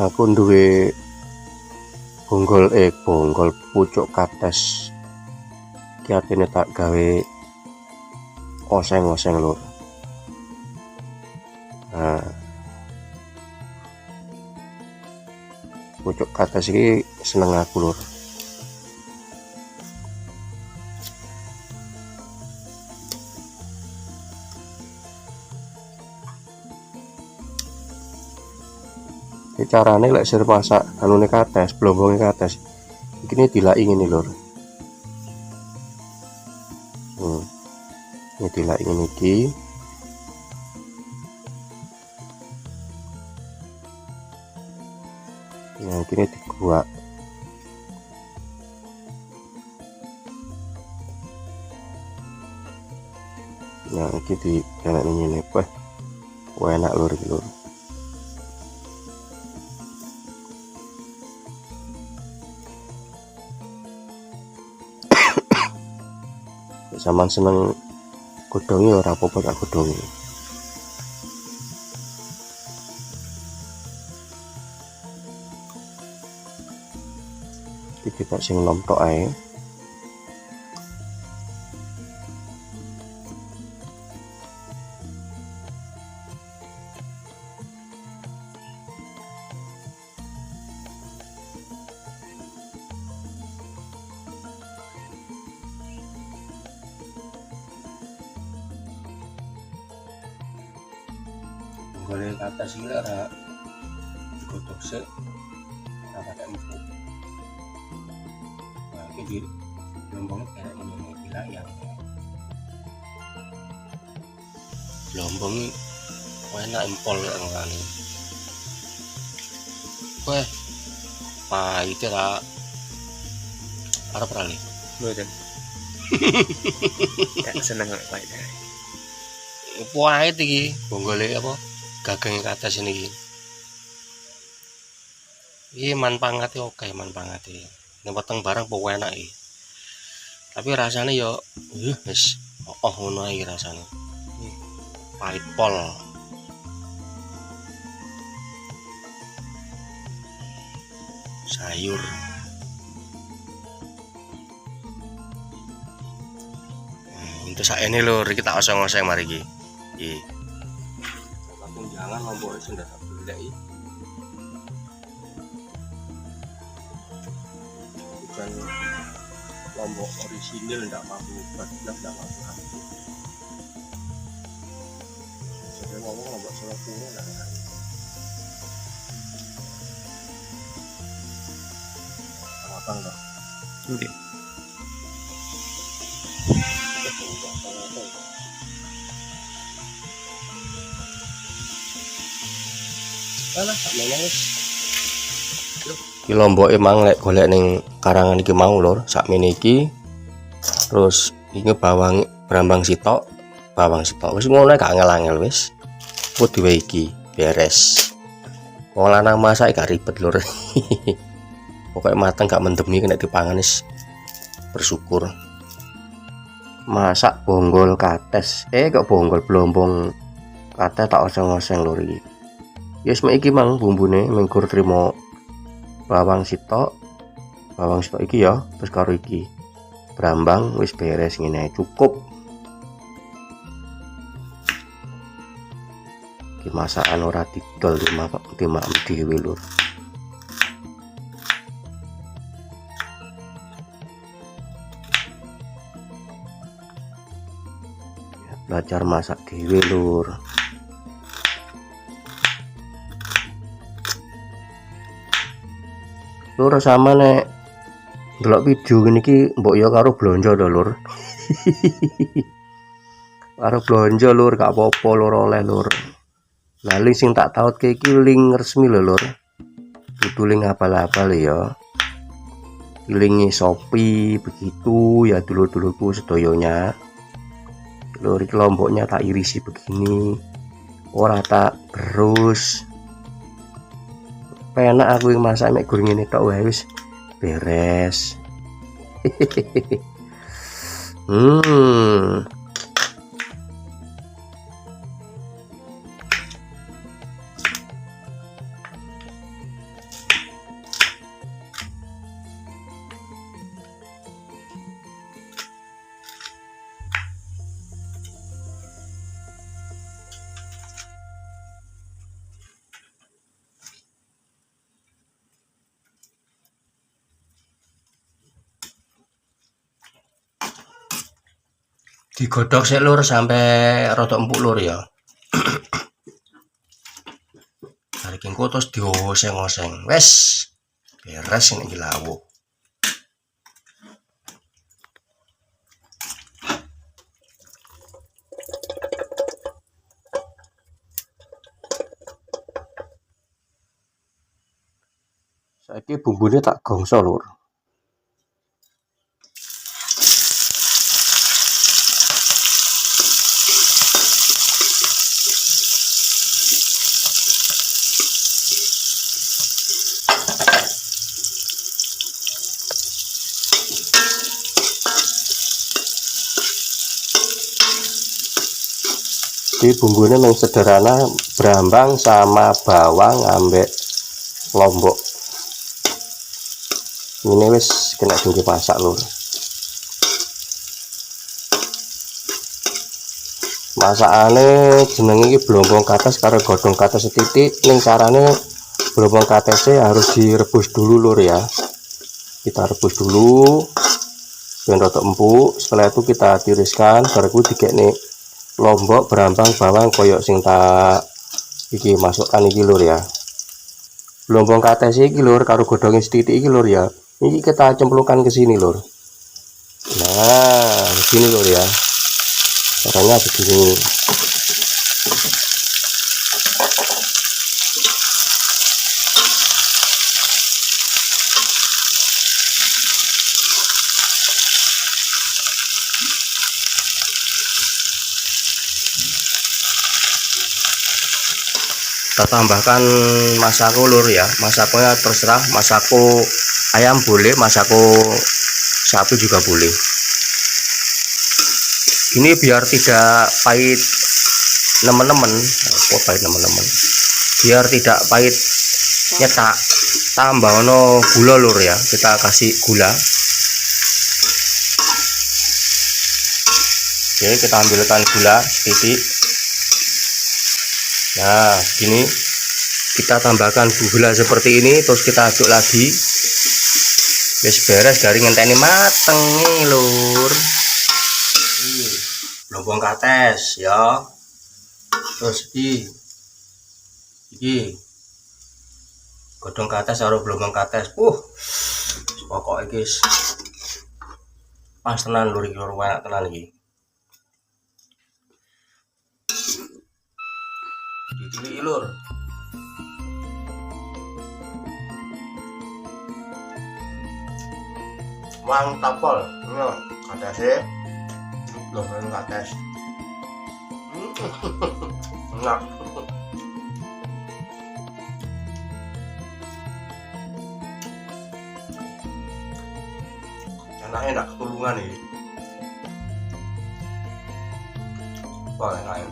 Aku duwe bonggol pucuk kates ki atine tak gawe oseng-oseng lur. Nah, pucuk kates iki seneng aku lur. Carane lek sir masak anune kates, blombonge kates. Iki dilaki ngene lur. Ini dilaki ngene iki. Nah, ini diguak. Nah, iki didelek ngene. Wah, enak lur iki lur. Sampeyan seneng godhonge ora apa-apa tak godhonge. Iki tak sing nom tok ae. Boleh kata sih lah digodhog sik ora pakai empuk. Nah, iki lombong kayak ini bila yang lombong enak empol ngene. Weh, pahit ra arep rale. Mboten. Ya seneng kok pahit. Pahit iki bonggole apa? Gagang kates ini. Iki manfaate oke, manfaate. Nek weteng barang pokoke enak iki. Tapi rasane yo wis ngono ae rasane. Pahit pol. Sayur. Untuk saene lur iki tak oseng-oseng mari iki. Iki. Jangan lombok sing ndak boleh. Bukan lombok orisinil ndak mampu ndak mampu. Saya ngomong lombok Solo ndak. Apa enggak? Nggih. Alah, iki lombok emang lek golek ning karangan iki mau lur, sakmene iki. Terus iki brambang sitok, bawang sitok. Wis ngono gak angel-angel wis. Put diwe iki beres. Wong lanang masak gak ribet lur. Pokoke mateng gak mendemi nek dipangan wis bersyukur. Masak bonggol kates. Kok bonggol blombong kates tak oseng-oseng lur iki. Yes, mek iki mang bumbune mengkur trimo bawang sitok iki ya, terus karo iki brambang wis beres ngene cukup. Iki masakan ora didol dimak dhewe lur. Belajar masak dhewe lur. Lur sama nek ndelok video ngene iki mbok ya karo blonjo to lur. Karo blonjo lur gak apa-apa lur oleh lur. Lah link sing tak tautke iki link resmi lho lur. Dudu link abal-abal ya. Linki Shopee begitu ya dulur-dulurku sedoyonya. Lur iki lomboknya tak irisi begini. Ora tak berus. Penak aku yang masak mek gur ngene tok wae wis beres. Iki Digodhog sik lur sampai rada empuk lur ya. Saiki engko terus dioseng-oseng. Wes beres nek lawuh. Saiki bumbune tak gongso lur. Jadi bumbunya memang sederhana, brambang sama bawang ambek lombok. Ini wis kena tinggi masak lur. Masakane jenenge iki blombong kates karo godhong kates setitik. Ning carane blombong katesnya harus direbus dulu lur ya. Kita rebus dulu biar rada empuk. Setelah itu kita tiriskan, baru dikekne lombok, brambang, bawang koyok sing tak iki masukkan iki lur ya. Blombong kates iki lur karo godhonge setitik iki lur ya. Ini kita cemplungkan ke sini lur. Nah, begini lur ya. Caranya begini. Kita tambahkan masako lur ya. Masakonya terserah, masako ayam boleh, masako sapi juga boleh. Ini biar tidak pahit nemen-nemen. Kok pahit nemen-nemen? Biar tidak pahit nyetak, tambah no gula lur ya. Kita kasih gula. Oke, kita ambilkan gula sedikit. Nah, gini kita tambahkan gula seperti ini, terus kita aduk lagi. Wis beres dari ngenteni mateng nih lur. Blombong kates ya. Terus iki godhong kates karo blombong kates. Pokoknya guys pas tenan lur iki lur, enak tenan iki. Diciliki lur. Mantap pol. Nah, katesnya blombong kates. Enak. Enaknya ketulungan nih. Wah, enak.